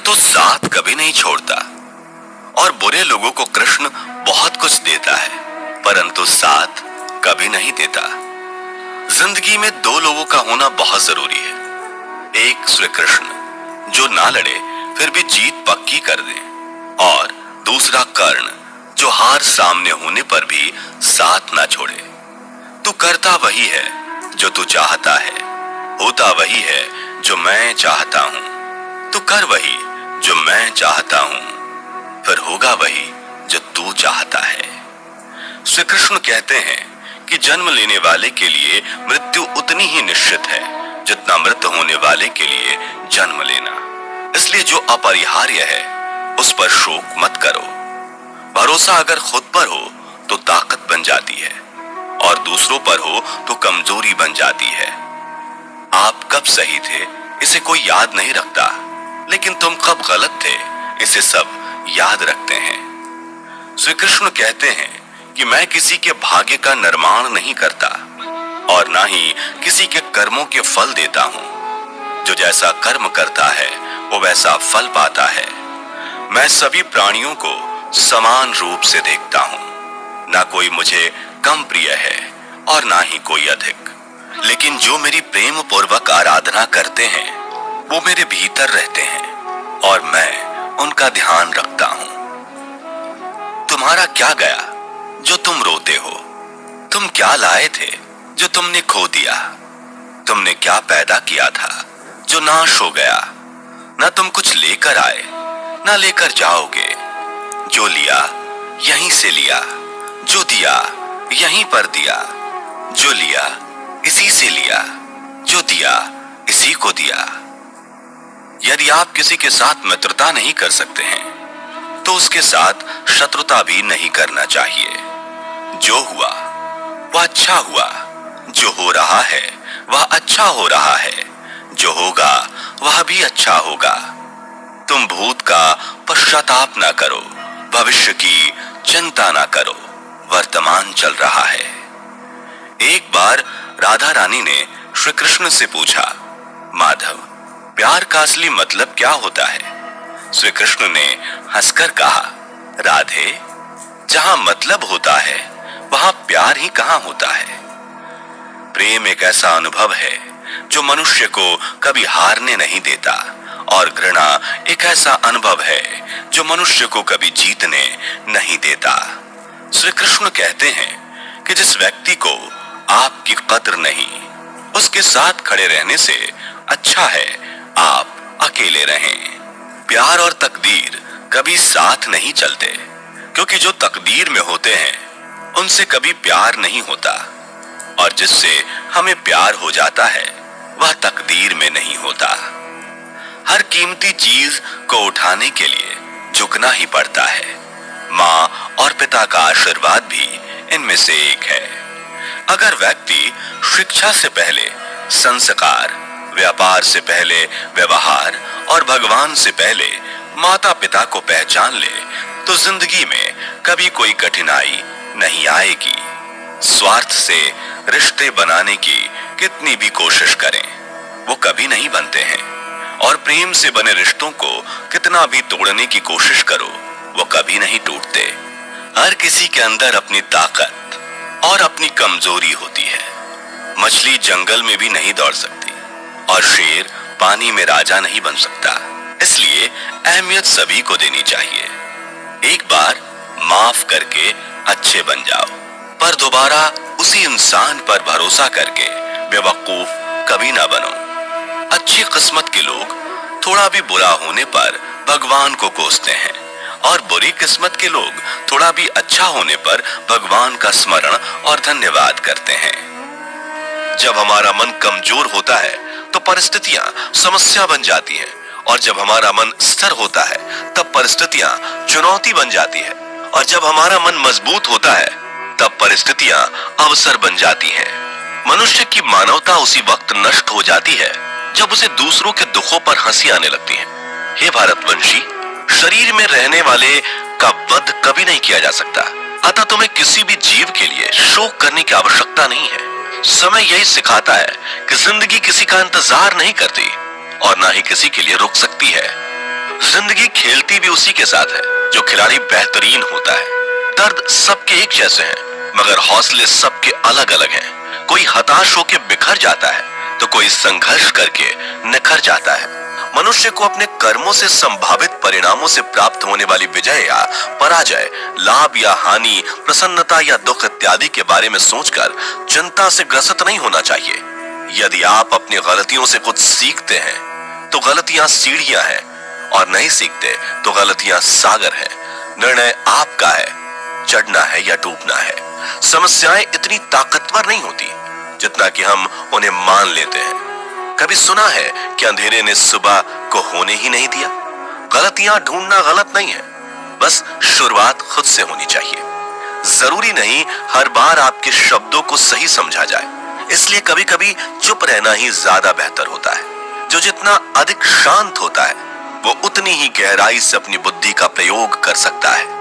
परंतु साथ कभी नहीं छोड़ता। और बुरे लोगों को कृष्ण बहुत कुछ देता है, परंतु साथ कभी नहीं देता। जिंदगी में दो लोगों का होना बहुत जरूरी है। एक श्री कृष्ण जो ना लड़े फिर भी जीत पक्की कर दे, और दूसरा कर्ण जो हार सामने होने पर भी साथ ना छोड़े। तू करता वही है जो तू चाहता है, होता वही है जो मैं चाहता हूं। तू कर वही जो मैं चाहता हूं, फिर होगा वही जो तू चाहता है। श्री कृष्ण कहते हैं कि जन्म लेने वाले के लिए मृत्यु उतनी ही निश्चित है जितना मृत होने वाले के लिए जन्म लेना। इसलिए जो अपरिहार्य है उस पर शोक मत करो। भरोसा अगर खुद पर हो तो ताकत बन जाती है, और दूसरों पर हो तो कमजोरी बन जाती है। आप कब सही थे इसे कोई याद नहीं रखता, लेकिन तुम कब गलत थे इसे सब याद रखते हैं। श्री कृष्ण कहते हैं कि मैं किसी के भाग्य का निर्माण नहीं करता, और ना ही किसी के कर्मों के फल देता हूं। जो जैसा कर्म करता है वो वैसा फल पाता है। मैं सभी प्राणियों को समान रूप से देखता हूं। ना कोई मुझे कम प्रिय है और ना ही कोई अधिक, लेकिन जो मेरी प्रेम पूर्वक आराधना करते हैं वो मेरे भीतर रहते हैं और मैं उनका ध्यान रखता हूं। तुम्हारा क्या गया जो तुम रोते हो? तुम क्या लाए थे जो तुमने खो दिया? तुमने क्या पैदा किया था जो नाश हो गया? ना तुम कुछ लेकर आए ना लेकर जाओगे। जो लिया यहीं से लिया, जो दिया यहीं पर दिया। जो लिया इसी से लिया, जो दिया इसी को दिया। यदि आप किसी के साथ मित्रता नहीं कर सकते हैं तो उसके साथ शत्रुता भी नहीं करना चाहिए। जो हुआ वह अच्छा हुआ, जो हो रहा है वह अच्छा हो रहा है, जो होगा वह भी अच्छा होगा। तुम भूत का पश्चाताप ना करो, भविष्य की चिंता ना करो, वर्तमान चल रहा है। एक बार राधा रानी ने श्री कृष्ण से पूछा, माधव, प्यार का असली मतलब क्या होता है? श्री कृष्ण ने हंसकर कहा, राधे, जहां मतलब होता है वहां प्यार ही कहां होता है। प्रेम एक ऐसा अनुभव है जो मनुष्य को कभी हारने नहीं देता, और घृणा एक ऐसा अनुभव है जो मनुष्य को कभी जीतने नहीं देता। श्री कृष्ण कहते हैं कि जिस व्यक्ति को आपकी कद्र नहीं, उसके साथ खड़े रहने से अच्छा है आप अकेले रहें। प्यार और तकदीर कभी साथ नहीं चलते, क्योंकि जो तकदीर में होते हैं उनसे कभी प्यार नहीं होता, और जिससे हमें प्यार हो जाता है वह तकदीर में नहीं होता। हर कीमती चीज को उठाने के लिए झुकना ही पड़ता है। माँ और पिता का आशीर्वाद भी इनमें से एक है। अगर व्यक्ति शिक्षा से पहले संस्कार, व्यापार से पहले व्यवहार और भगवान से पहले माता पिता को पहचान ले तो जिंदगी में कभी कोई कठिनाई नहीं आएगी। स्वार्थ से रिश्ते बनाने की कितनी भी कोशिश करें वो कभी नहीं बनते हैं, और प्रेम से बने रिश्तों को कितना भी तोड़ने की कोशिश करो वो कभी नहीं टूटते। हर किसी के अंदर अपनी ताकत और अपनी कमजोरी होती है। मछली जंगल में भी नहीं दौड़ सकती, और शेर पानी में राजा नहीं बन सकता। इसलिए अहमियत सभी को देनी चाहिए। एक बार माफ करके अच्छे बन जाओ, पर दोबारा उसी इंसान पर भरोसा करके बेवकूफ कभी ना बनो। अच्छी किस्मत के लोग थोड़ा भी बुरा होने पर भगवान को कोसते हैं, और बुरी किस्मत के लोग थोड़ा भी अच्छा होने पर भगवान का स्मरण और धन्यवाद करते हैं। जब हमारा मन कमजोर होता है तो परिस्थितियां समस्या बन जाती हैं, और जब हमारा मन स्थिर होता है तब परिस्थितियां चुनौती बन जाती है, और जब हमारा मन मजबूत होता है तब परिस्थितियां अवसर बन जाती हैं। मनुष्य की मानवता उसी वक्त नष्ट हो जाती है जब उसे दूसरों के दुखों पर हंसी आने लगती है। हे भारतवंशी, शरीर में रहने वाले का वध कभी नहीं किया जा सकता, अतः तुम्हें किसी भी जीव के लिए शोक करने की आवश्यकता नहीं है। समय यही सिखाता है कि जिंदगी किसी का इंतजार नहीं करती और ना ही किसी के लिए रुक सकती है। जिंदगी खेलती भी उसी के साथ है जो खिलाड़ी बेहतरीन होता है। दर्द सबके एक जैसे हैं, मगर हौसले सबके अलग अलग हैं। कोई हताश होकर बिखर जाता है तो कोई संघर्ष करके निखर जाता है। मनुष्य को अपने कर्मों से संभावित परिणामों से प्राप्त होने वाली विजय या पराजय, लाभ या हानि, प्रसन्नता या दुख इत्यादि के बारे में सोचकर चिंता से ग्रसित नहीं होना चाहिए। यदि आप अपनी गलतियों से कुछ सीखते हैं तो गलतियां सीढ़ियां हैं, और नहीं सीखते तो गलतियां सागर हैं। निर्णय आपका है, चढ़ना है या डूबना है। समस्याएं इतनी ताकतवर नहीं होती जितना कि हम उन्हें मान लेते हैं। कभी सुना है कि अंधेरे ने सुबह को होने ही नहीं दिया? गलतियां ढूंढना गलत नहीं है, बस शुरुआत खुद से होनी चाहिए। जरूरी नहीं हर बार आपके शब्दों को सही समझा जाए, इसलिए कभी कभी चुप रहना ही ज्यादा बेहतर होता है। जो जितना अधिक शांत होता है वो उतनी ही गहराई से अपनी बुद्धि का प्रयोग कर सकता है।